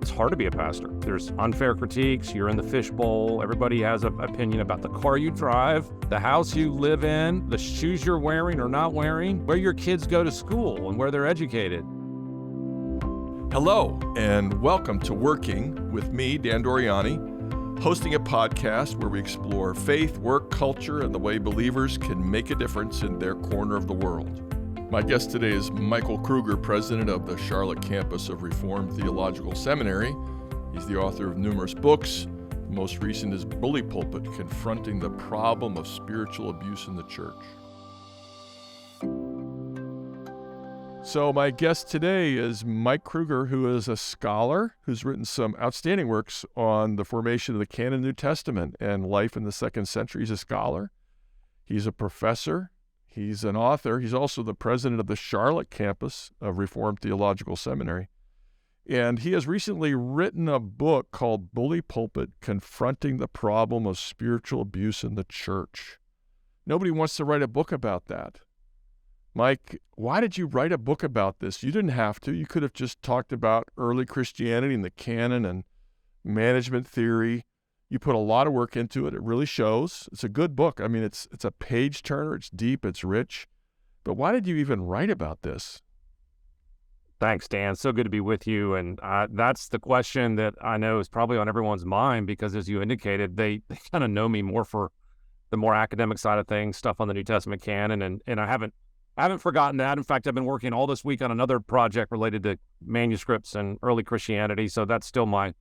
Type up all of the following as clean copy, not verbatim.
it's hard to be a pastor. There's unfair critiques. You're in the fishbowl. Everybody has an opinion about the car you drive, the house you live in, the shoes you're wearing or not wearing, where your kids go to school and where they're educated. Hello, and welcome to Working with me, Dan Doriani, hosting a podcast where we explore faith, work, culture, and the way believers can make a difference in their corner of the world. My guest today is Michael Kruger, president of the Charlotte campus of Reformed Theological Seminary. He's the author of numerous books. The most recent is Bully Pulpit, Confronting the Problem of Spiritual Abuse in the Church. So my guest today is Mike Kruger, who is a scholar who's written some outstanding works on the formation of the canon New Testament and life in the second century. He's a scholar. He's a professor. He's an author. He's also the president of the Charlotte campus of Reformed Theological Seminary. And he has recently written a book called Bully Pulpit, Confronting the Problem of Spiritual Abuse in the Church. Nobody wants to write a book about that. Mike, why did you write a book about this? You didn't have to. You could have just talked about early Christianity and the canon and management theory. You put a lot of work into it. It really shows. It's a good book. I mean, it's a page turner. It's deep. It's rich. But why did you even write about this? Thanks, Dan. So good to be with you. And that's the question that I know is probably on everyone's mind because, as you indicated, they kind of know me more for the more academic side of things, stuff on the New Testament canon. And I haven't forgotten that. In fact, I've been working all this week on another project related to manuscripts and early Christianity. So that's still my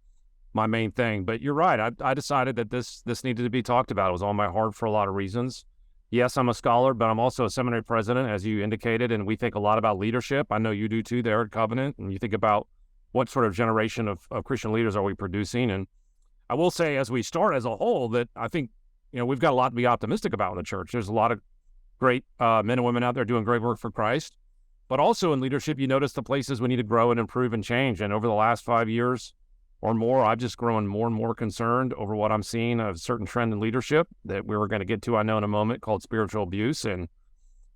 main thing. But you're right. I decided that this needed to be talked about. It was on my heart for a lot of reasons. Yes, I'm a scholar, but I'm also a seminary president, as you indicated, and we think a lot about leadership. I know you do too there at Covenant, and you think about what sort of generation of Christian leaders are we producing. And I will say, as we start as a whole, that I think, we've got a lot to be optimistic about in the church. There's a lot of great men and women out there doing great work for Christ. But also in leadership, you notice the places we need to grow and improve and change. And over the last 5 years, or more, I've just grown more and more concerned over what I'm seeing of a certain trend in leadership that we were going to get to, I know, in a moment, called spiritual abuse. And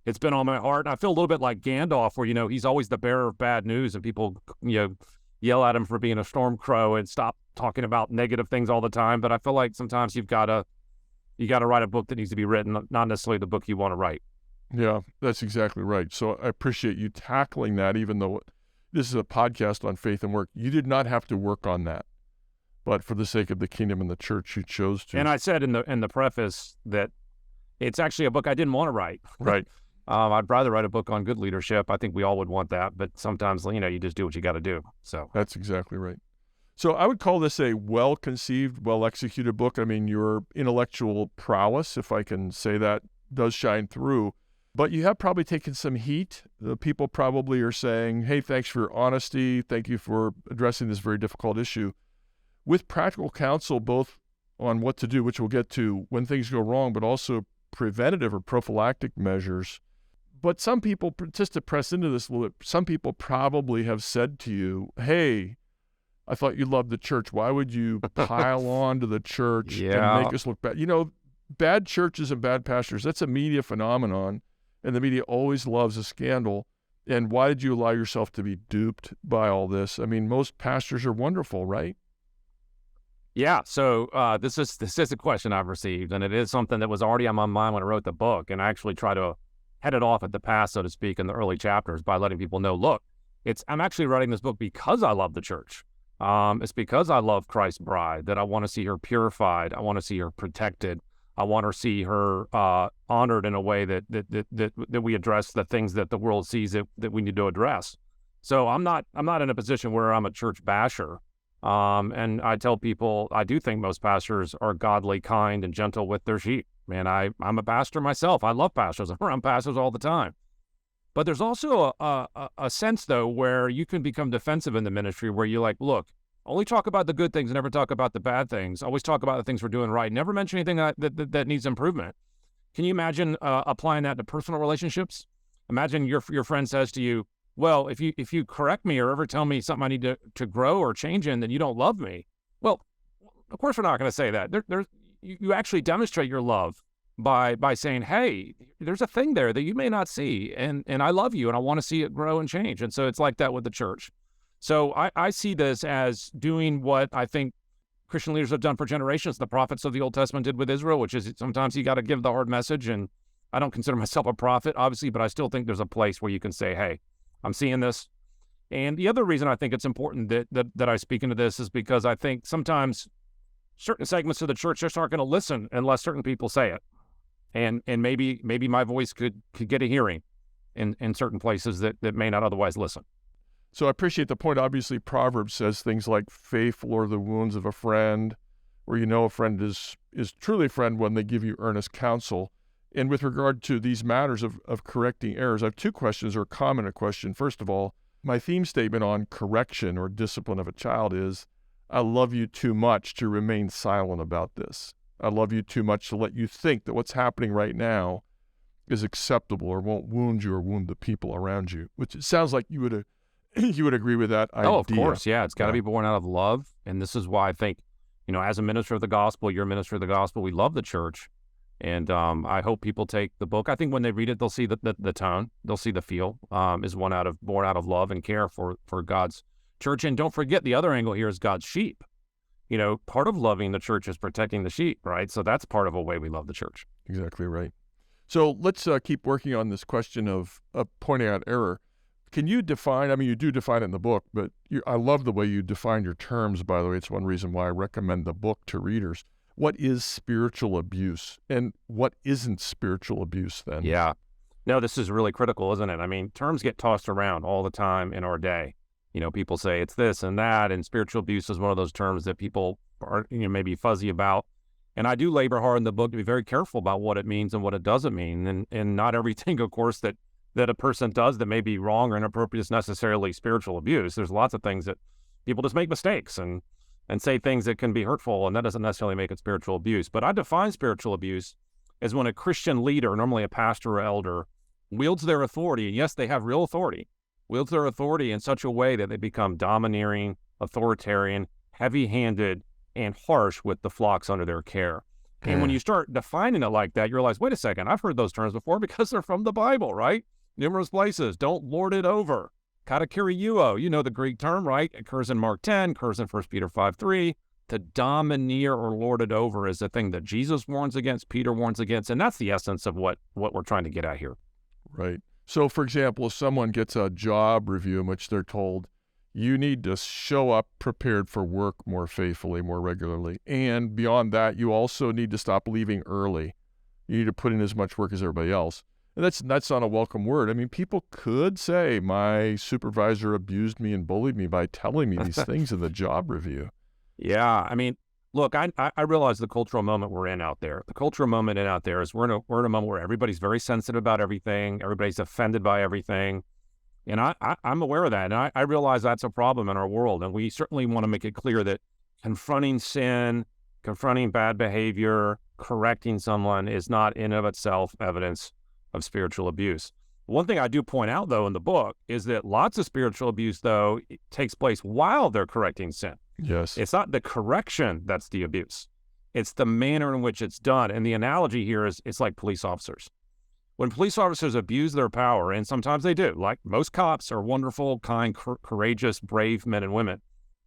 it's been on my heart. And I feel a little bit like Gandalf, where, he's always the bearer of bad news and people, yell at him for being a storm crow and stop talking about negative things all the time. But I feel like sometimes you got to write a book that needs to be written, not necessarily the book you want to write. Yeah, that's exactly right. So I appreciate you tackling that, even though this is a podcast on faith and work. You did not have to work on that, but for the sake of the kingdom and the church, you chose to. And I said in the preface that it's actually a book I didn't want to write. Right. I'd rather write a book on good leadership. I think we all would want that, but sometimes, you just do what you got to do. So that's exactly right. So I would call this a well-conceived, well-executed book. I mean, your intellectual prowess, if I can say that, does shine through. But you have probably taken some heat. The people probably are saying, hey, thanks for your honesty. Thank you for addressing this very difficult issue. With practical counsel, both on what to do, which we'll get to when things go wrong, but also preventative or prophylactic measures. But some people, just to press into this a little bit, some people probably have said to you, hey, I thought you loved the church. Why would you pile on to the church and make us look bad? Bad churches and bad pastors, that's a media phenomenon. And the media always loves a scandal. And why did you allow yourself to be duped by all this? I mean, most pastors are wonderful, right? Yeah. So this is a question I've received, and it is something that was already on my mind when I wrote the book. And I actually try to head it off at the pass, so to speak, in the early chapters by letting people know, look, I'm actually writing this book because I love the church. It's because I love Christ's bride, that I want to see her purified. I want to see her protected. I want to see her honored in a way that we address the things that the world sees that we need to address. So I'm not in a position where I'm a church basher. And I tell people I do think most pastors are godly, kind, and gentle with their sheep. Man, I'm a pastor myself. I love pastors. I'm around pastors all the time. But there's also a sense, though, where you can become defensive in the ministry, where you're like, look, only talk about the good things, never talk about the bad things. Always talk about the things we're doing right. Never mention anything that needs improvement. Can you imagine applying that to personal relationships? Imagine your friend says to you, well, if you correct me or ever tell me something I need to grow or change in, then you don't love me. Well, of course we're not going to say that. You actually demonstrate your love by saying, hey, there's a thing there that you may not see, and I love you, and I want to see it grow and change. And so it's like that with the church. So I see this as doing what I think Christian leaders have done for generations. The prophets of the Old Testament did with Israel, which is sometimes you got to give the hard message. And I don't consider myself a prophet, obviously, but I still think there's a place where you can say, hey, I'm seeing this. And the other reason I think it's important that I speak into this is because I think sometimes certain segments of the church just aren't going to listen unless certain people say it. And maybe my voice could get a hearing in certain places that may not otherwise listen. So I appreciate the point. Obviously, Proverbs says things like faithful are the wounds of a friend, or you know a friend is truly a friend when they give you earnest counsel. And with regard to these matters of correcting errors, I have two questions or comment a question. First of all, my theme statement on correction or discipline of a child is, I love you too much to remain silent about this. I love you too much to let you think that what's happening right now is acceptable or won't wound you or wound the people around you, which it sounds like you would agree with that idea. Oh, of course. Yeah. It's got to be born out of love. And this is why I think, as a minister of the gospel, you're a minister of the gospel, we love the church. And I hope people take the book. I think when they read it, they'll see the tone, they'll see the feel is born out of love and care for God's church. And don't forget, the other angle here is God's sheep. Part of loving the church is protecting the sheep, right? So that's part of a way we love the church. Exactly right. So let's keep working on this question of pointing out error. Can you define, you do define it in the book, but I love the way you define your terms, by the way. It's one reason why I recommend the book to readers. What is spiritual abuse and what isn't spiritual abuse then? Yeah. No, this is really critical, isn't it? Terms get tossed around all the time in our day. People say it's this and that, and spiritual abuse is one of those terms that people are, maybe fuzzy about. And I do labor hard in the book to be very careful about what it means and what it doesn't mean. And not everything, of course, that a person does that may be wrong or inappropriate is necessarily spiritual abuse. There's lots of things that people just make mistakes and say things that can be hurtful, and that doesn't necessarily make it spiritual abuse. But I define spiritual abuse as when a Christian leader, normally a pastor or elder, wields their authority, and yes, they have real authority, wields their authority in such a way that they become domineering, authoritarian, heavy-handed, and harsh with the flocks under their care. And when you start defining it like that, you realize, wait a second, I've heard those terms before because they're from the Bible, right? Numerous places. Don't lord it over. Katakiriuo, the Greek term, right? It occurs in Mark 10, occurs in 1 Peter 5:3. To domineer or lord it over is the thing that Jesus warns against, Peter warns against, and that's the essence of what we're trying to get at here. Right. So, for example, if someone gets a job review in which they're told, you need to show up prepared for work more faithfully, more regularly, and beyond that, you also need to stop leaving early. You need to put in as much work as everybody else. And that's not a welcome word. People could say my supervisor abused me and bullied me by telling me these things in the job review. Yeah. Look, I realize the cultural moment we're in out there. The cultural moment out there is we're in a moment where everybody's very sensitive about everything. Everybody's offended by everything. And I'm aware of that. And I realize that's a problem in our world. And we certainly want to make it clear that confronting sin, confronting bad behavior, correcting someone is not in of itself evidence of spiritual abuse. One thing I do point out, though, in the book is that lots of spiritual abuse, though, takes place while they're correcting sin. Yes. It's not the correction that's the abuse. It's the manner in which it's done. And the analogy here is it's like police officers. When police officers abuse their power, and sometimes they do, like most cops are wonderful, kind, courageous, brave men and women,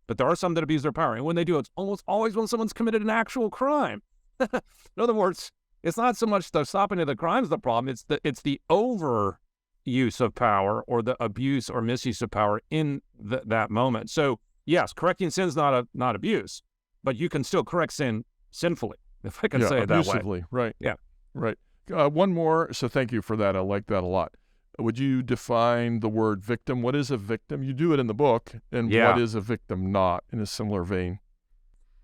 but there are some that abuse their power. And when they do, it's almost always when someone's committed an actual crime. In other words, it's not so much the stopping of the crimes the problem, it's the overuse of power or the abuse or misuse of power in that moment. So yes, correcting sin is not abuse, but you can still correct sin sinfully, if I can say it that way. Abusively, right. Yeah. Right. One more, so thank you for that. I like that a lot. Would you define the word victim? What is a victim? You do it in the book, and what is a victim not, in a similar vein?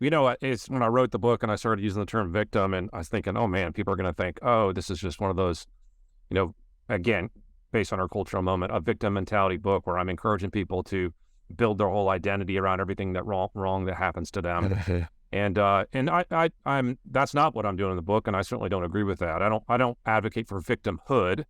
It's when I wrote the book and I started using the term victim, and I was thinking, oh man, people are going to think, oh, this is just one of those, again, based on our cultural moment, a victim mentality book where I'm encouraging people to build their whole identity around everything that wrong that happens to them. And I'm that's not what I'm doing in the book, and I certainly don't agree with that. I don't advocate for victimhood,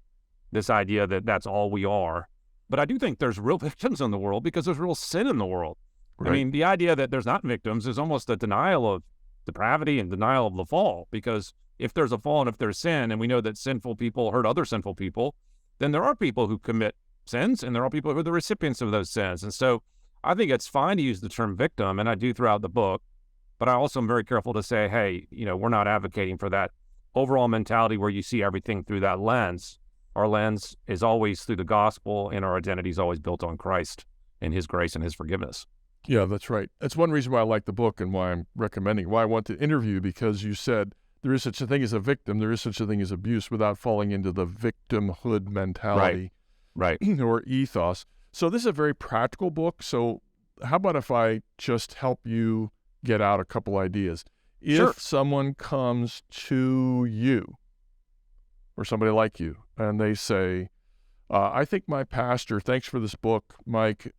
this idea that that's all we are. But I do think there's real victims in the world because there's real sin in the world. Right. The idea that there's not victims is almost a denial of depravity and denial of the fall, because if there's a fall and if there's sin, and we know that sinful people hurt other sinful people, then there are people who commit sins, and there are people who are the recipients of those sins. And so I think it's fine to use the term victim, and I do throughout the book, but I also am very careful to say, hey, we're not advocating for that overall mentality where you see everything through that lens. Our lens is always through the gospel, and our identity is always built on Christ and his grace and his forgiveness. Yeah, that's right. That's one reason why I like the book and why I'm recommending, why I want to interview, because you said there is such a thing as a victim, there is such a thing as abuse without falling into the victimhood mentality Right. or ethos. So this is a very practical book. So how about if I just help you get out a couple ideas? Sure. If someone comes to you or somebody like you and they say, I think my pastor, thanks for this book, Mike,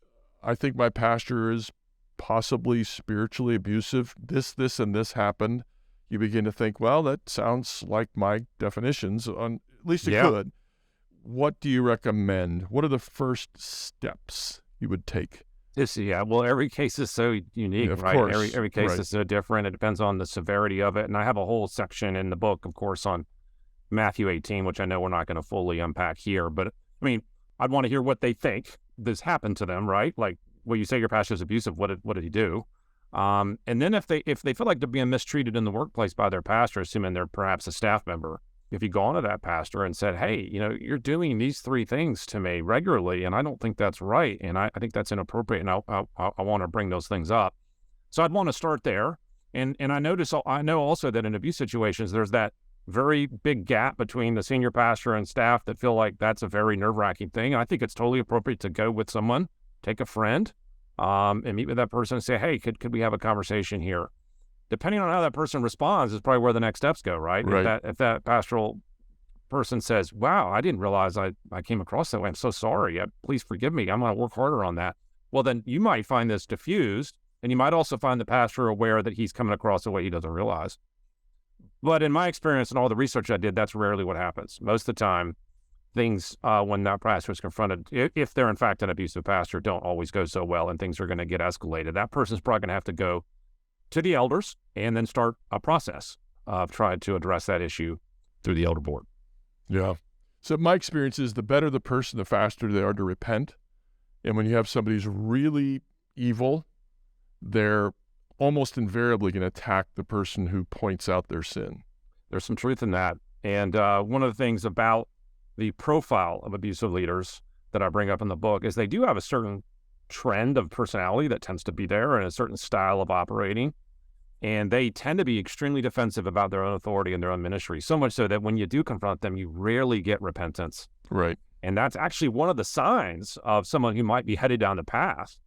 I think my pastor is possibly spiritually abusive. This, and this happened. You begin to think, well, that sounds like my definitions, at least it could. What do you recommend? What are the first steps you would take? Well, every case is so unique, Of right? course. Every case Right. is so different. It depends on the severity of it. And I have a whole section in the book, of course, on Matthew 18, which I know we're not going to fully unpack here. But I mean, I'd want to hear what they think this happened to them, right? Like, well, you say your pastor is abusive. What did he do? And then if they feel like they're being mistreated in the workplace by their pastor, assuming they're perhaps a staff member, if you go on to that pastor and said, hey, you're doing these 3 things to me regularly, and I don't think that's right, and I think that's inappropriate, and I want to bring those things up. So I'd want to start there. And I know also that in abuse situations, there's that very big gap between the senior pastor and staff that feel like that's a very nerve-wracking thing. And I think it's totally appropriate to go with someone, take a friend, and meet with that person and say, hey, could we have a conversation here? Depending on how that person responds is probably where the next steps go, right? Right. If that pastoral person says, wow, I didn't realize I came across that way. I'm so sorry. Please forgive me. I'm going to work harder on that. Well, then you might find this diffused, and you might also find the pastor aware that he's coming across the way he doesn't realize. But in my experience and all the research I did, that's rarely what happens. Most of the time, things, when that pastor is confronted, if they're in fact an abusive pastor, don't always go so well, and things are going to get escalated. That person's probably going to have to go to the elders and then start a process of trying to address that issue through the elder board. Yeah. So my experience is the better the person, the faster they are to repent. And when you have somebody who's really evil, they're almost invariably going to attack the person who points out their sin. There's some truth in that. And one of the things about the profile of abusive leaders that I bring up in the book is they do have a certain trend of personality that tends to be there and a certain style of operating. And they tend to be extremely defensive about their own authority and their own ministry, so much so that when you do confront them, you rarely get repentance. Right. And that's actually one of the signs of someone who might be headed down the path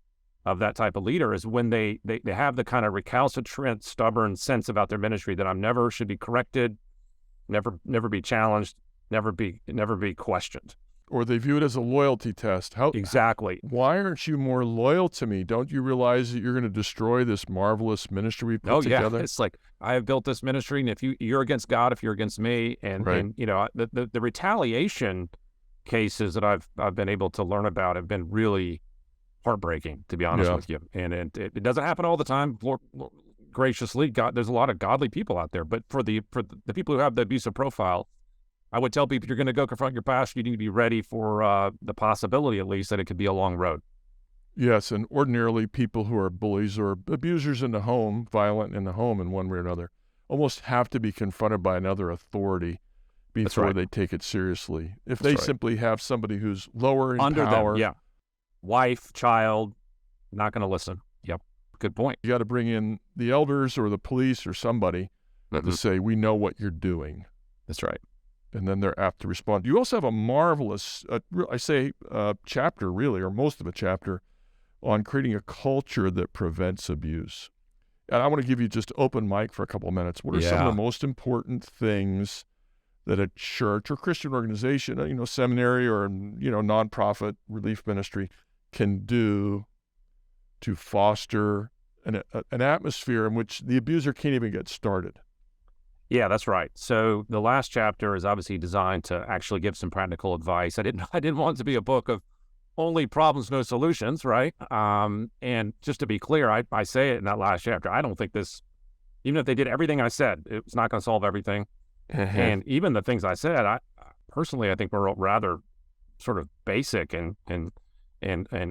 of that type of leader is when they have the kind of recalcitrant, stubborn sense about their ministry that never should be corrected, never be challenged, never be questioned. Or they view it as a loyalty test. Exactly. Why aren't you more loyal to me? Don't you realize that you're going to destroy this marvelous ministry we put together? It's like, I have built this ministry, and if you're against God, if you're against me, and the retaliation cases that I've been able to learn about have been really heartbreaking, to be honest with you. And it doesn't happen all the time. Lord, graciously, God, there's a lot of godly people out there, but for the people who have the abusive profile, I would tell people, if you're going to go confront your pastor, you need to be ready for the possibility, at least, that it could be a long road. Yes, and ordinarily people who are bullies or abusers in the home, violent in the home in one way or another, almost have to be confronted by another authority before they take it seriously. If they simply have somebody who's lower in under power, them, wife, child, not going to listen. Yep, good point. You got to bring in the elders or the police or somebody to say, we know what you're doing. That's right. And then they're apt to respond. You also have a marvelous, chapter, really, or most of a chapter, on creating a culture that prevents abuse. And I want to give you just open mic for a couple of minutes. What are some of the most important things that a church or Christian organization, seminary or, nonprofit relief ministry can do to foster an atmosphere in which the abuser can't even get started? Yeah, that's right. So the last chapter is obviously designed to actually give some practical advice. I didn't want it to be a book of only problems, no solutions, right? And just to be clear, I say it in that last chapter, I don't think this, even if they did everything I said, it's not going to solve everything. And even the things I said, I personally think were rather sort of basic and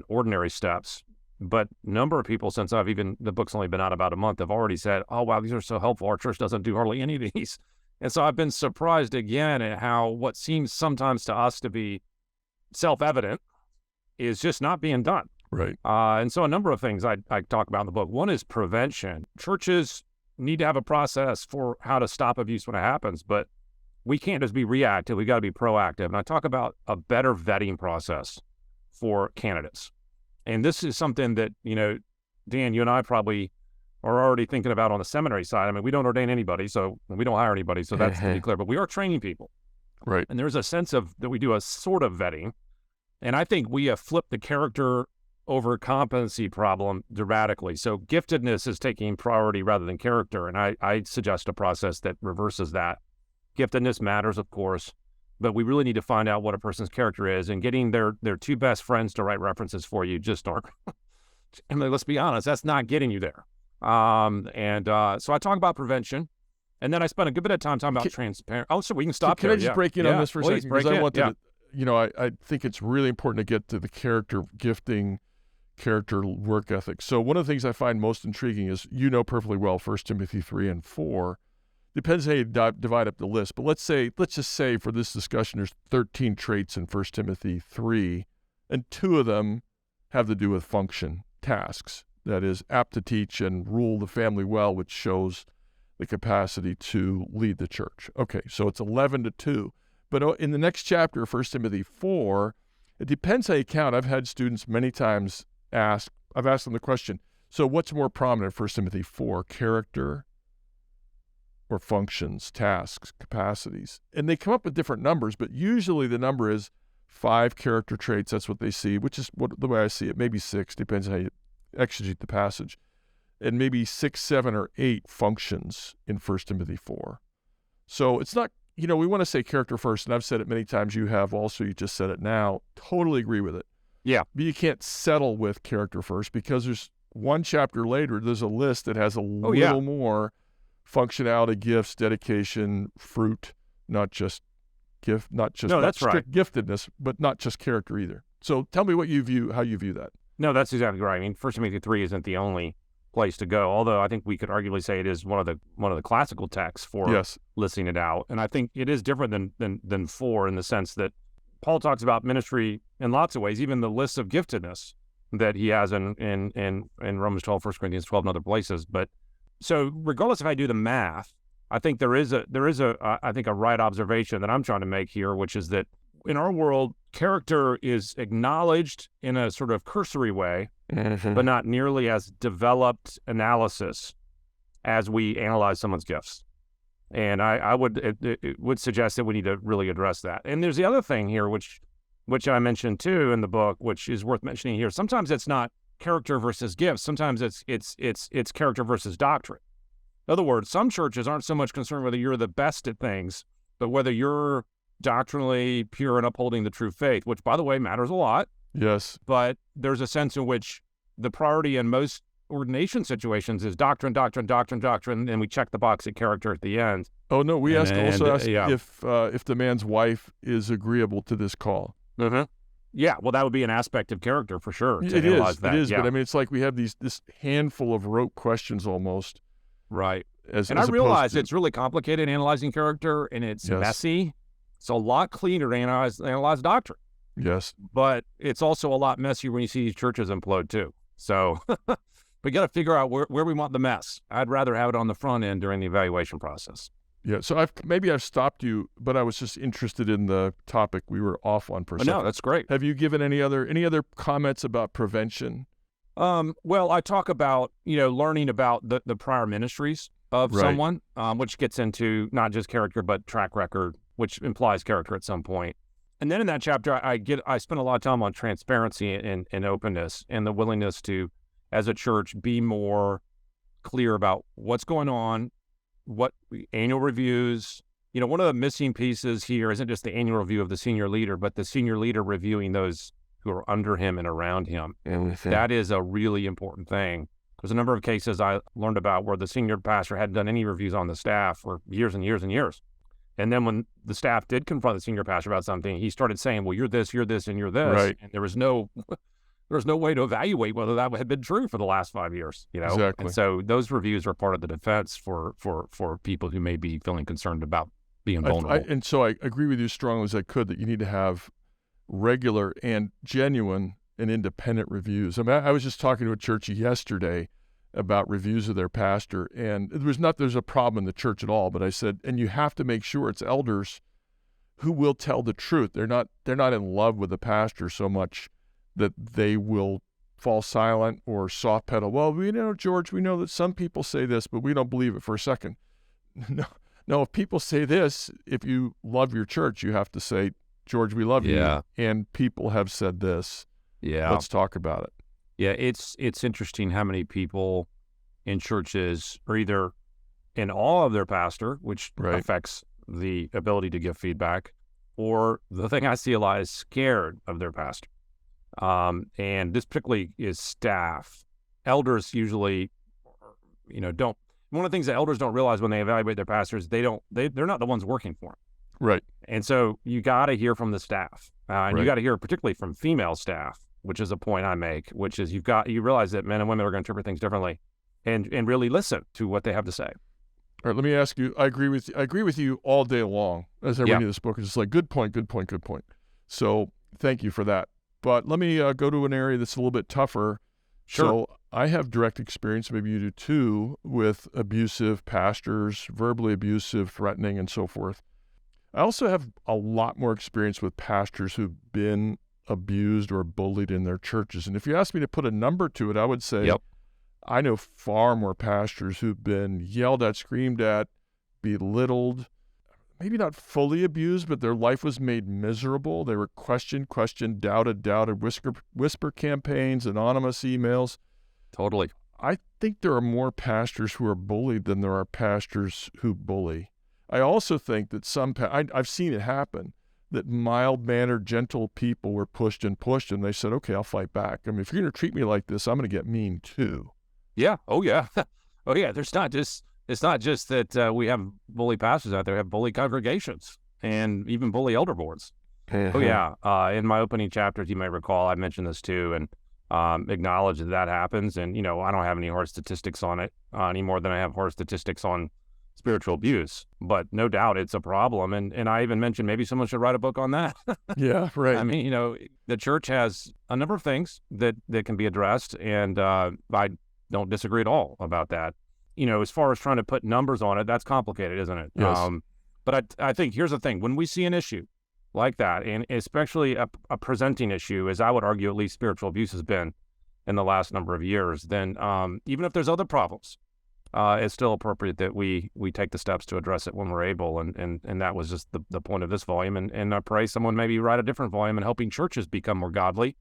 ordinary steps. But a number of people, since the book's only been out about a month, have already said, oh, wow, these are so helpful. Our church doesn't do hardly any of these. And so I've been surprised again at how what seems sometimes to us to be self-evident is just not being done. Right. And so a number of things I talk about in the book. One is prevention. Churches need to have a process for how to stop abuse when it happens, but we can't just be reactive. We got to be proactive. And I talk about a better vetting process for candidates. And this is something that, Dan, you and I probably are already thinking about on the seminary side. I mean, we don't ordain anybody, so we don't hire anybody, so that's to be clear. But we are training people. Right. And there's a sense of that we do a sort of vetting. And I think we have flipped the character over competency problem dramatically. So giftedness is taking priority rather than character. And I suggest a process that reverses that. Giftedness matters, of course, but we really need to find out what a person's character is, and getting their two best friends to write references for you just aren't. I mean, let's be honest, that's not getting you there. So I talk about prevention, and then I spent a good bit of time talking about transparent. Oh, so we can stop Can there. I just break in on this for a second? Because I want to, I think it's really important to get to the character gifting, character work ethic. So one of the things I find most intriguing is, perfectly well, 1 Timothy 3 and 4. Depends how you divide up the list. But let's just say for this discussion, there's 13 traits in 1 Timothy 3, and 2 of them have to do with function, tasks. That is, apt to teach and rule the family well, which shows the capacity to lead the church. Okay, so it's 11 to 2. But in the next chapter, 1 Timothy 4, it depends how you count. I've had students many times I've asked them the question, so what's more prominent in 1 Timothy 4, character or functions, tasks, capacities? And they come up with different numbers, but usually the number is 5 character traits. That's what they see, which is the way I see it. Maybe 6, depends how you exegete the passage. And maybe 6, 7, or 8 functions in 1 Timothy 4. So it's not, we want to say character first, and I've said it many times. You have also, you just said it now. Totally agree with it. Yeah. But you can't settle with character first, because there's one chapter later, there's a list that has a little more functionality, gifts, dedication, fruit, not just gift, not just strict giftedness, but not just character either. So tell me how you view that. No, that's exactly right. I mean, 1 Timothy 3 isn't the only place to go, although I think we could arguably say it is one of the classical texts for listing it out. And I think it is different than 4 in the sense that Paul talks about ministry in lots of ways, even the list of giftedness that he has in Romans 12, 1 Corinthians 12, and other places. But so regardless if I do the math, I think there is a right observation that I'm trying to make here, which is that in our world, character is acknowledged in a sort of cursory way, but not nearly as developed analysis as we analyze someone's gifts. And it would suggest that we need to really address that. And there's the other thing here, which I mentioned too in the book, which is worth mentioning here. Sometimes it's not character versus gifts. Sometimes it's character versus doctrine. In other words, some churches aren't so much concerned whether you're the best at things, but whether you're doctrinally pure and upholding the true faith, which, by the way, matters a lot. Yes. But there's a sense in which the priority in most ordination situations is doctrine, and we check the box at character at the end. Oh, no, we also ask if the man's wife is agreeable to this call. Mm-hmm. Yeah, well, that would be an aspect of character for sure. It is, but I mean, it's like we have this handful of rote questions almost. Right. I realize it's really complicated analyzing character, and it's messy. It's a lot cleaner to analyze doctrine. Yes. But it's also a lot messier when you see these churches implode too. So we got to figure out where we want the mess. I'd rather have it on the front end during the evaluation process. Yeah. So I've stopped you, but I was just interested in the topic we were off on for a second. No, that's great. Have you given any other comments about prevention? Well, I talk about, learning about the prior ministries of someone, which gets into not just character, but track record, which implies character at some point. And then in that chapter, I spend a lot of time on transparency and openness and the willingness to, as a church, be more clear about what's going on, what annual reviews. One of the missing pieces here isn't just the annual review of the senior leader, but the senior leader reviewing those who are under him and around him. That is a really important thing. There's a number of cases I learned about where the senior pastor hadn't done any reviews on the staff for years and years and years. And then when the staff did confront the senior pastor about something, he started saying, well, you're this, and you're this. Right. And there was no there's no way to evaluate whether that had been true for the last 5 years, Exactly. And so those reviews are part of the defense for people who may be feeling concerned about being vulnerable. And so I agree with you as strongly as I could that you need to have regular and genuine and independent reviews. I mean, I was just talking to a church yesterday about reviews of their pastor, and there's a problem in the church at all, but I said, and you have to make sure it's elders who will tell the truth. They're not in love with the pastor so much that they will fall silent or soft pedal. Well, George, we know that some people say this, but we don't believe it for a second. No, if people say this, if you love your church, you have to say, George, we love you, and people have said this. Yeah. Let's talk about it. Yeah, it's interesting how many people in churches are either in awe of their pastor, which affects the ability to give feedback, or the thing I see a lot is scared of their pastor. And this particularly is staff. Elders usually, don't. One of the things that elders don't realize when they evaluate their pastors, they're not the ones working for them. Right. And so you got to hear from the staff, and you got to hear particularly from female staff, which is a point I make, which is you realize that men and women are going to interpret things differently, and really listen to what they have to say. All right, let me ask you. I agree with you all day long as I read this book. It's just like good point. So thank you for that. But let me go to an area that's a little bit tougher. Sure. So I have direct experience, maybe you do too, with abusive pastors, verbally abusive, threatening, and so forth. I also have a lot more experience with pastors who've been abused or bullied in their churches. And if you ask me to put a number to it, I would say I know far more pastors who've been yelled at, screamed at, belittled, maybe not fully abused, but their life was made miserable. They were questioned, doubted, whisper campaigns, anonymous emails. Totally. I think there are more pastors who are bullied than there are pastors who bully. I also think that I've seen it happen, that mild-mannered, gentle people were pushed, and they said, okay, I'll fight back. I mean, if you're going to treat me like this, I'm going to get mean too. Yeah. Oh, yeah. Oh, yeah. It's not just that we have bully pastors out there. We have bully congregations and even bully elder boards. Oh, yeah. In my opening chapters, you may recall, I mentioned this too, and acknowledge that happens. And, I don't have any hard statistics on it any more than I have hard statistics on spiritual abuse. But no doubt it's a problem. And I even mentioned maybe someone should write a book on that. Yeah, right. I mean, the church has a number of things that can be addressed. And I don't disagree at all about that. As far as trying to put numbers on it, that's complicated, isn't it? Yes. But I think here's the thing. When we see an issue like that, and especially a presenting issue, as I would argue at least spiritual abuse has been in the last number of years, then even if there's other problems, it's still appropriate that we take the steps to address it when we're able. And that was just the point of this volume. And I pray someone maybe write a different volume in helping churches become more godly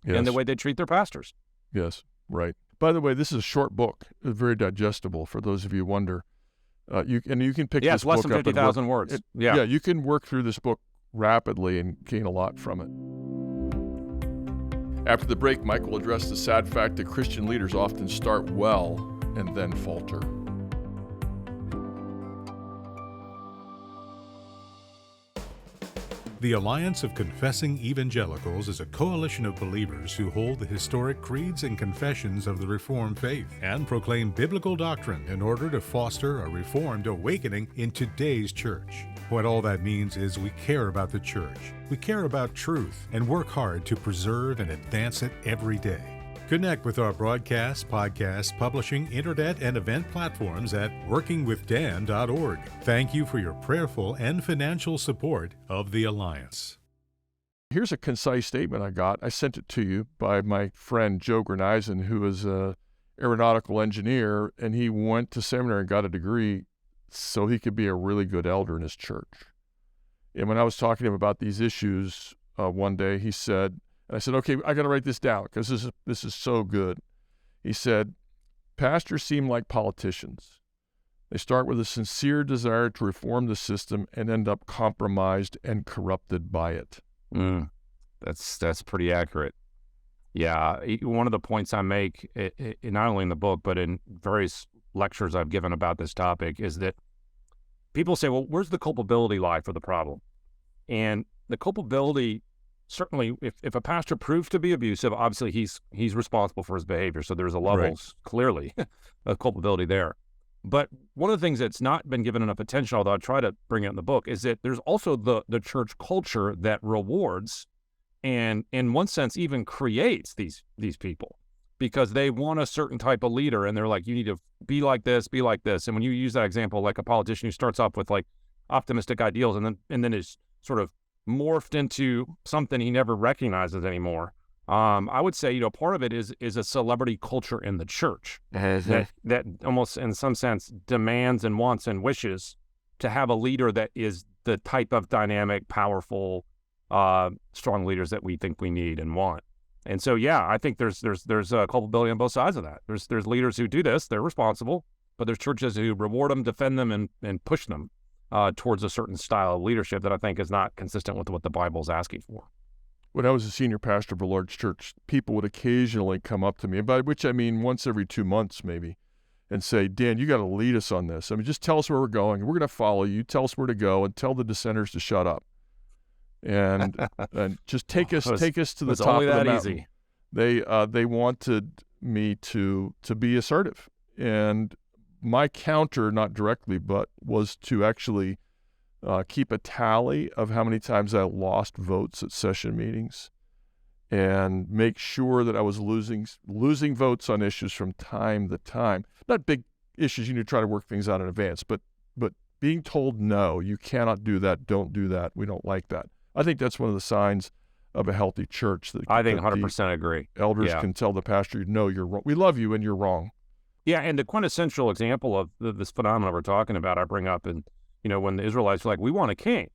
in the way they treat their pastors. Yes, right. By the way, this is a short book, very digestible for those of you who wonder. You can pick this it's less book than up 50,000 words. Yeah, you can work through this book rapidly and gain a lot from it. After the break, Mike will address the sad fact that Christian leaders often start well and then falter. The Alliance of Confessing Evangelicals is a coalition of believers who hold the historic creeds and confessions of the Reformed faith and proclaim biblical doctrine in order to foster a Reformed awakening in today's church. What all that means is we care about the church, we care about truth, and work hard to preserve and advance it every day. Connect with our broadcast, podcast, publishing, internet, and event platforms at workingwithdan.org. Thank you for your prayerful and financial support of the Alliance. Here's a concise statement I got. I sent it to you by my friend Joe Grenisen, who is an aeronautical engineer, and he went to seminary and got a degree so he could be a really good elder in his church. And when I was talking to him about these issues one day, he said, and I said, okay, I got to write this down because this is so good. He said, pastors seem like politicians. They start with a sincere desire to reform the system and end up compromised and corrupted by it. That's pretty accurate. Yeah, one of the points I make, not only in the book, but in various lectures I've given about this topic, is that people say, well, where's the culpability lie for the problem? And the culpability certainly if a pastor proves to be abusive, obviously he's responsible for his behavior. So there's a levels clearly of culpability there. But one of the things that's not been given enough attention, although I try to bring it in the book, is that there's also the church culture that rewards and in one sense even creates these people, because they want a certain type of leader, and they're like, you need to be like this, be like this. And when you use that example, like a politician who starts off with like optimistic ideals and then is sort of morphed into something he never recognizes anymore. I would say, part of it is a celebrity culture in the church that almost in some sense demands and wants and wishes to have a leader that is the type of dynamic, powerful, strong leaders that we think we need and want. And so, yeah, I think there's culpability on both sides of that. There's leaders who do this, they're responsible, but there's churches who reward them, defend them, and push them towards a certain style of leadership that I think is not consistent with what the Bible is asking for. When I was a senior pastor of a large church, people would occasionally come up to me, by which I mean once every 2 months maybe, and say, Dan, you got to lead us on this. I mean, just tell us where we're going. We're going to follow you. Tell us where to go, and tell the dissenters to shut up. And just take us to the top of the mountain. Easy. They wanted me to be assertive. And my counter, not directly, but was to actually keep a tally of how many times I lost votes at session meetings, and make sure that I was losing votes on issues from time to time. Not big issues, you need to try to work things out in advance, but being told, no, you cannot do that, don't do that, we don't like that. I think that's one of the signs of a healthy church. I think 100% agree. Elders can tell the pastor, no, you're wrong. We love you and you're wrong. Yeah, and the quintessential example of this phenomenon we're talking about, I bring up, and when the Israelites were like, we want a king,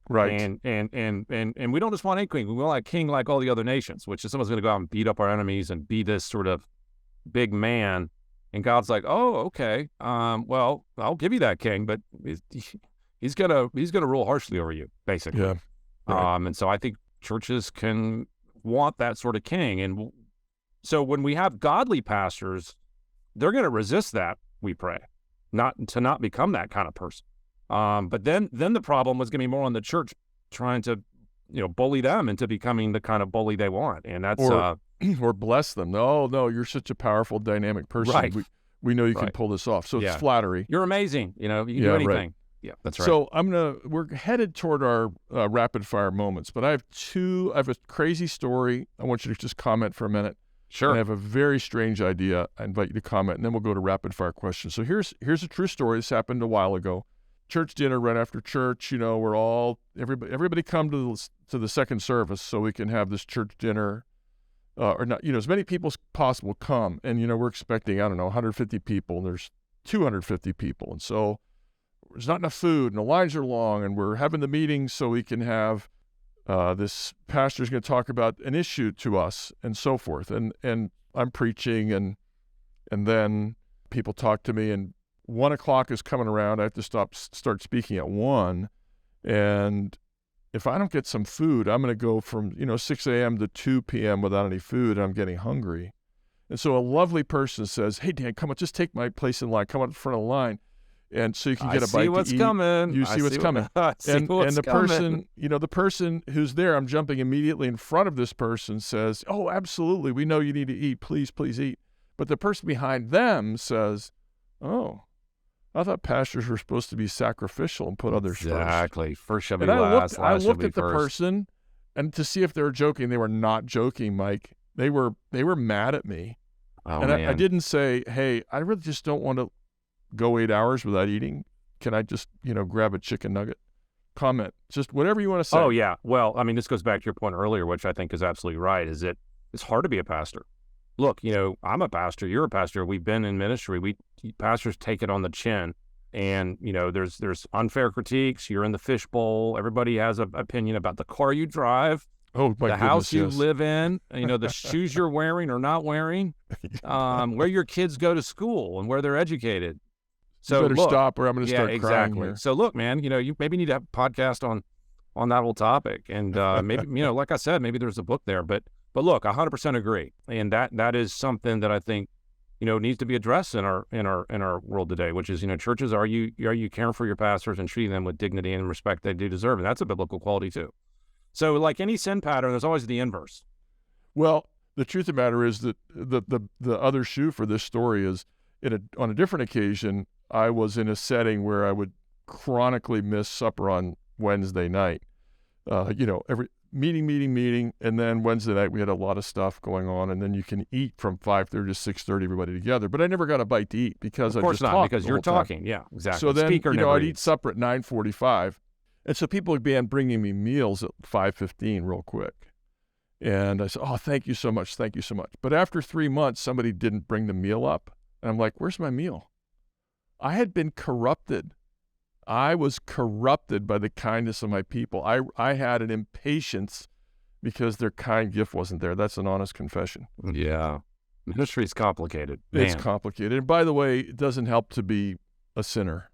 right? And we don't just want a king; we want a king like all the other nations, which is someone's going to go out and beat up our enemies and be this sort of big man. And God's like, oh, okay, well, I'll give you that king, but he's gonna rule harshly over you, basically. Yeah. Right. And so I think churches can want that sort of king, and so when we have godly pastors, they're going to resist that. We pray not become that kind of person. But then the problem was going to be more on the church trying to, bully them into becoming the kind of bully they want, and that's or bless them. No, you're such a powerful, dynamic person. Right. We know you can pull this off. So it's flattery. You're amazing. You can do anything. Right. Yeah, that's right. So we're headed toward our rapid fire moments, but I have a crazy story. I want you to just comment for a minute. Sure. And I have a very strange idea. I invite you to comment, and then we'll go to rapid fire questions. So here's a true story. This happened a while ago. Church dinner right after church. We're all everybody come to the second service so we can have this church dinner, or not. As many people as possible come, and we're expecting 150 people. And there's 250 people, and so there's not enough food, and the lines are long, and we're having the meeting so we can have this pastor's going to talk about an issue to us, and so forth. And I'm preaching, and then people talk to me, and 1 o'clock is coming around. I have to start speaking at 1, and if I don't get some food, I'm going to go from 6 a.m. to 2 p.m. without any food, and I'm getting hungry. And so a lovely person says, "Hey Dan, come on, just take my place in line. Come up in front of the line." And so you can get a bite to eat. You see what's coming. And the person, the person who's there, I'm jumping immediately in front of this person, says, "Oh, absolutely. We know you need to eat. Please, please eat." But the person behind them says, "Oh, I thought pastors were supposed to be sacrificial and put others first." Exactly. First shall be last, I last shall looked be at the first. person, and to see if they were joking. They were not joking, Mike. They were mad at me. Oh, and man. I didn't say, "Hey, I really just don't want to go 8 hours without eating. Can I just, grab a chicken nugget?" Comment. Just whatever you want to say. Oh, yeah. Well, this goes back to your point earlier, which I think is absolutely right, is that it's hard to be a pastor. Look, I'm a pastor. You're a pastor. We've been in ministry. Pastors take it on the chin. And, there's unfair critiques. You're in the fishbowl. Everybody has an opinion about the car you drive. Oh, my the house you yes. live in, the shoes you're wearing or not wearing, where your kids go to school and where they're educated. So you better stop or I'm going to start crying here. So look, man, you maybe need to have a podcast on that whole topic. And maybe, like I said, maybe there's a book there. But look, 100% agree. And that is something that I think, needs to be addressed in our world today, which is, churches, are you caring for your pastors and treating them with dignity and respect they do deserve? And that's a biblical quality too. So like any sin pattern, there's always the inverse. Well, the truth of the matter is that the other shoe for this story is on a different occasion, I was in a setting where I would chronically miss supper on Wednesday night. Every meeting, and then Wednesday night we had a lot of stuff going on, and then you can eat from 5:30 to 6:30, everybody together. But I never got a bite to eat because I just talked because you're talking. Yeah, exactly. So then, Speaker I'd eat supper at 9:45, and so people began bringing me meals at 5:15 real quick. And I said, "Oh, thank you so much. Thank you so much." But after 3 months, somebody didn't bring the meal up. And I'm like, "Where's my meal?" I had been corrupted. I was corrupted by the kindness of my people. I had an impatience because their kind gift wasn't there. That's an honest confession. Yeah. Ministry is complicated. Man. It's complicated. And by the way, it doesn't help to be a sinner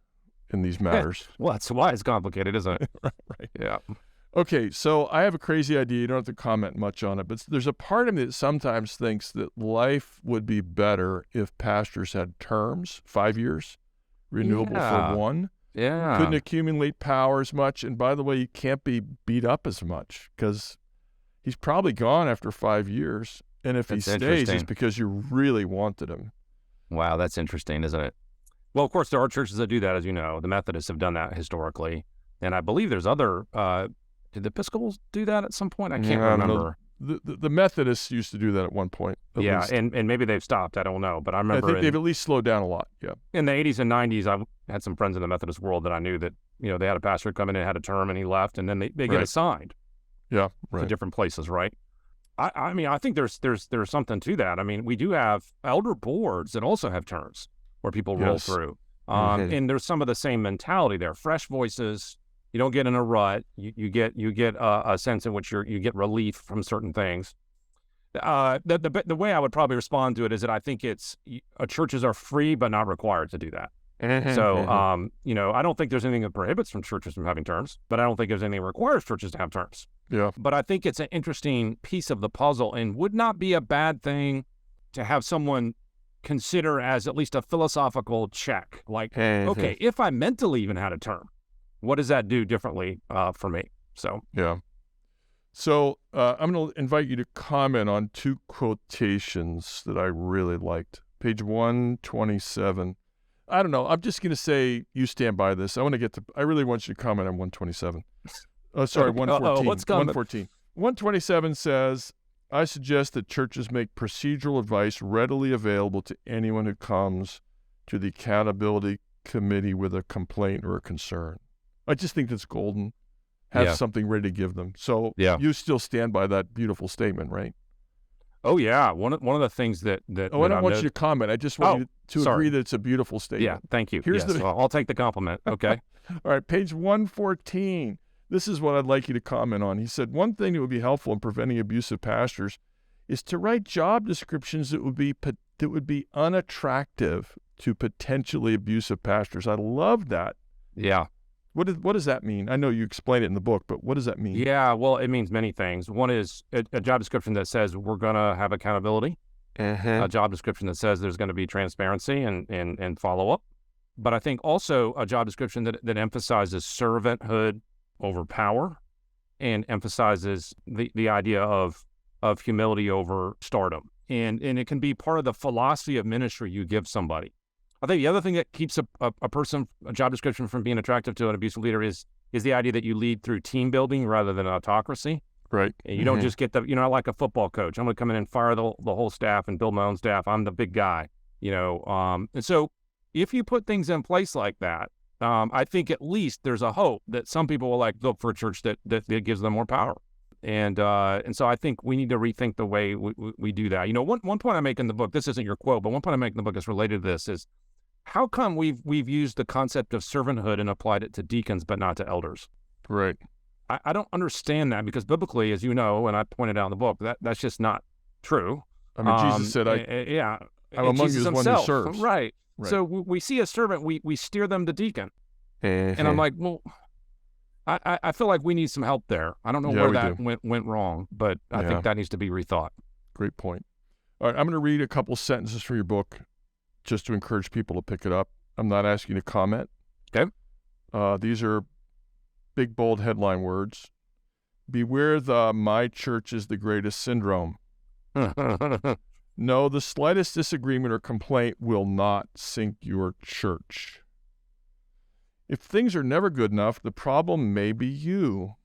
in these matters. Well, that's why it's complicated, isn't it? Right. Yeah. Okay, so I have a crazy idea. You don't have to comment much on it, but there's a part of me that sometimes thinks that life would be better if pastors had terms, 5 years, renewable for 1. Yeah. Couldn't accumulate power as much. And by the way, you can't be beat up as much because he's probably gone after 5 years. And if he stays, it's because you really wanted him. Wow, that's interesting, isn't it? Well, of course, there are churches that do that, as you know. The Methodists have done that historically. And I believe there's other... did the Episcopals do that at some point? I can't remember. The Methodists used to do that at one point. Yeah, and maybe they've stopped. I don't know. But I remember... I think they've at least slowed down a lot, yeah. In the 80s and 90s, I had some friends in the Methodist world that I knew that, they had a pastor come in and had a term and he left, and then they get assigned to different places, right? I mean, I think there's something to that. I mean, we do have elder boards that also have terms where people roll through. And there's some of the same mentality there. Fresh voices... You don't get in a rut. You get a sense in which you get relief from certain things. The way I would probably respond to it is that I think churches are free but not required to do that. So I don't think there's anything that prohibits churches from having terms, but I don't think there's anything that requires churches to have terms. Yeah. But I think it's an interesting piece of the puzzle, and would not be a bad thing to have someone consider as at least a philosophical check. Like, okay, if I mentally even had a term, what does that do differently for me? So yeah. So I'm going to invite you to comment on 2 quotations that I really liked. Page 127. I don't know. I'm just going to say you stand by this. I really want you to comment on 127. Sorry, 114. What's coming? 114. 127 says, I suggest that churches make procedural advice readily available to anyone who comes to the accountability committee with a complaint or a concern. I just think that's golden. Have something ready to give them. So you still stand by that beautiful statement, right? Oh, yeah. One of the things that I don't want you to comment. I just want you to agree that it's a beautiful statement. Yeah, thank you. I'll take the compliment. Okay. All right, page 114. This is what I'd like you to comment on. He said, one thing that would be helpful in preventing abusive pastors is to write job descriptions that would be unattractive to potentially abusive pastors. I love that. Yeah. What does that mean? I know you explain it in the book, but what does that mean? Yeah, well, it means many things. One is a job description that says we're going to have accountability. A job description that says there's going to be transparency and follow-up. But I think also a job description that emphasizes servanthood over power and emphasizes the idea of humility over stardom. And it can be part of the philosophy of ministry you give somebody. I think the other thing that keeps a job description from being attractive to an abusive leader is the idea that you lead through team building rather than autocracy. Right. And you don't just get you're not like a football coach. I'm going to come in and fire the whole staff and build my own staff. I'm the big guy, And so if you put things in place like that, I think at least there's a hope that some people will look for a church that gives them more power. And so I think we need to rethink the way we do that. One point I make in the book, this isn't your quote, but one point I make in the book is related to this is, how come we've used the concept of servanthood and applied it to deacons but not to elders? Right. I don't understand that, because biblically, as you know, and I pointed out in the book, that's just not true. I mean, Jesus said, I'm among you as one who serves. Right. So we see a servant, we steer them to deacon. And I'm like, well, I feel like we need some help there. I don't know where that went wrong, but I think that needs to be rethought. Great point. All right, I'm going to read a couple sentences from your book just to encourage people to pick it up. I'm not asking you to comment. Okay. These are big, bold headline words. Beware the "my church is the greatest" syndrome. No, the slightest disagreement or complaint will not sink your church. If things are never good enough, the problem may be you.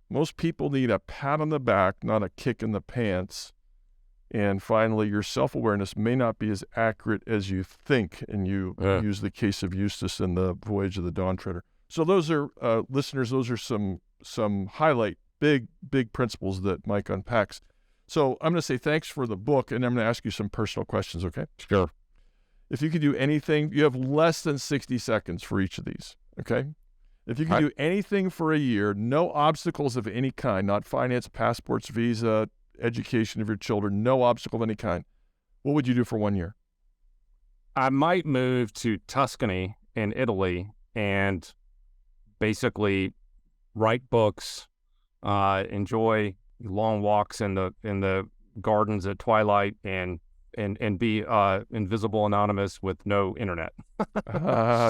Most people need a pat on the back, not a kick in the pants. And finally, your self-awareness may not be as accurate as you think, and you use the case of Eustace in the Voyage of the Dawn Treader. So those are, listeners, those are some highlight, big principles that Mike unpacks. So I'm going to say thanks for the book, and I'm going to ask you some personal questions, okay? Sure. If you could do anything, you have less than 60 seconds for each of these, okay? If you could do anything for a year, no obstacles of any kind, not finance, passports, visa, education of your children, no obstacle of any kind, what would you do for 1 year? I might move to Tuscany in Italy and basically write books, enjoy long walks in the gardens at twilight, and be invisible, anonymous, with no internet.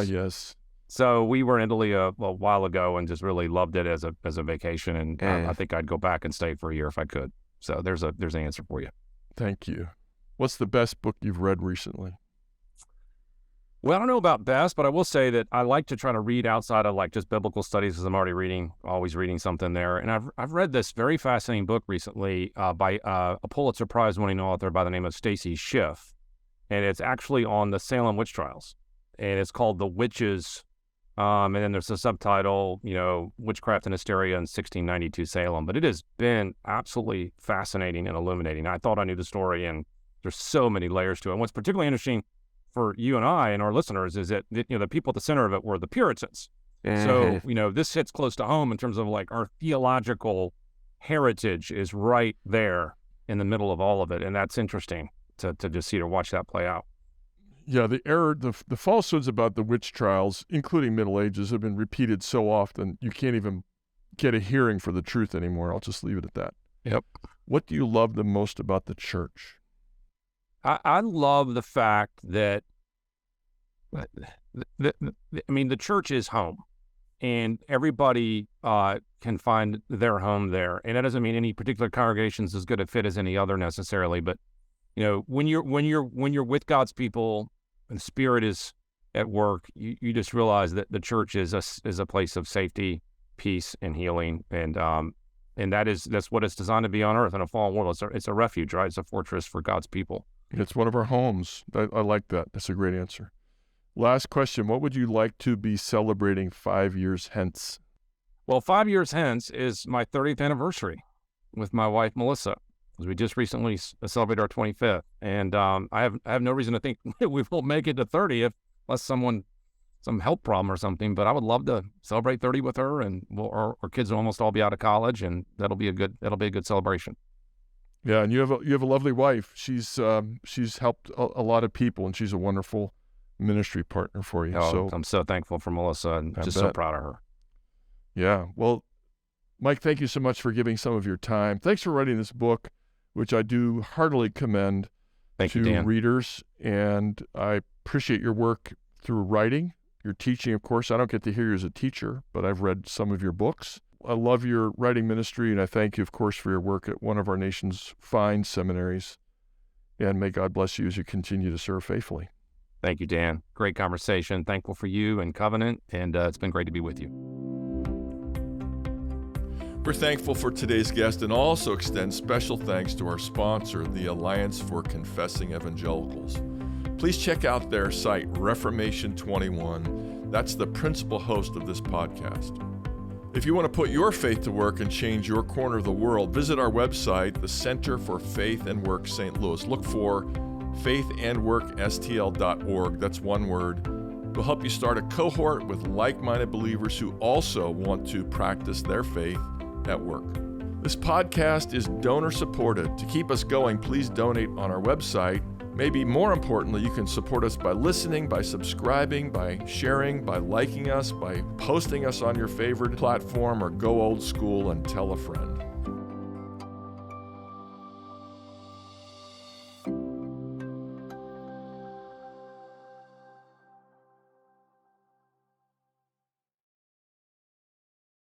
Yes. So we were in Italy a while ago and just really loved it as a vacation, and I think I'd go back and stay for a year if I could. So there's an answer for you. Thank you. What's the best book you've read recently? Well, I don't know about best, but I will say that I like to try to read outside of like just biblical studies, because I'm always reading something there. And I've read this very fascinating book recently by a Pulitzer Prize winning author by the name of Stacy Schiff, and it's actually on the Salem witch trials, and it's called The Witches. And then there's a subtitle, Witchcraft and Hysteria in 1692 Salem. But it has been absolutely fascinating and illuminating. I thought I knew the story, and there's so many layers to it. And what's particularly interesting for you and I and our listeners is that the people at the center of it were the Puritans. So, this hits close to home in terms of like our theological heritage is right there in the middle of all of it. And that's interesting to just see, to watch that play out. Yeah, the falsehoods about the witch trials, including Middle Ages, have been repeated so often you can't even get a hearing for the truth anymore. I'll just leave it at that. Yep. What do you love the most about the church? I love the fact that, the church is home, and everybody can find their home there. And that doesn't mean any particular congregation is as good a fit as any other necessarily, but when you're with God's people and the Spirit is at work, you just realize that the church is a place of safety, peace, and healing, and that's what it's designed to be on earth in a fallen world. It's a refuge, right? It's a fortress for God's people. It's one of our homes. I like that. That's a great answer. Last question: what would you like to be celebrating 5 years hence? Well, 5 years hence is my 30th anniversary with my wife Melissa, because we just recently celebrated our 25th, and I have no reason to think we will make it to 30 unless some health problem or something. But I would love to celebrate 30 with her, and our kids will almost all be out of college, and that'll be a good celebration. Yeah, and you have a lovely wife. She's helped a lot of people, and she's a wonderful ministry partner for you. Oh, so I'm so thankful for Melissa, and just so proud of her. Yeah. Well, Mike, thank you so much for giving some of your time. Thanks for writing this book, which I do heartily commend to readers. And I appreciate your work through writing, your teaching. Of course, I don't get to hear you as a teacher, but I've read some of your books. I love your writing ministry, and I thank you, of course, for your work at one of our nation's fine seminaries. And may God bless you as you continue to serve faithfully. Thank you, Dan. Great conversation. Thankful for you and Covenant, and it's been great to be with you. We're thankful for today's guest, and also extend special thanks to our sponsor, the Alliance for Confessing Evangelicals. Please check out their site, Reformation 21. That's the principal host of this podcast. If you want to put your faith to work and change your corner of the world, visit our website, the Center for Faith and Work St. Louis. Look for faithandworkstl.org. That's one word. We'll help you start a cohort with like-minded believers who also want to practice their faith at work. This podcast is donor-supported. To keep us going, please donate on our website. Maybe more importantly, you can support us by listening, by subscribing, by sharing, by liking us, by posting us on your favorite platform, or go old school and tell a friend.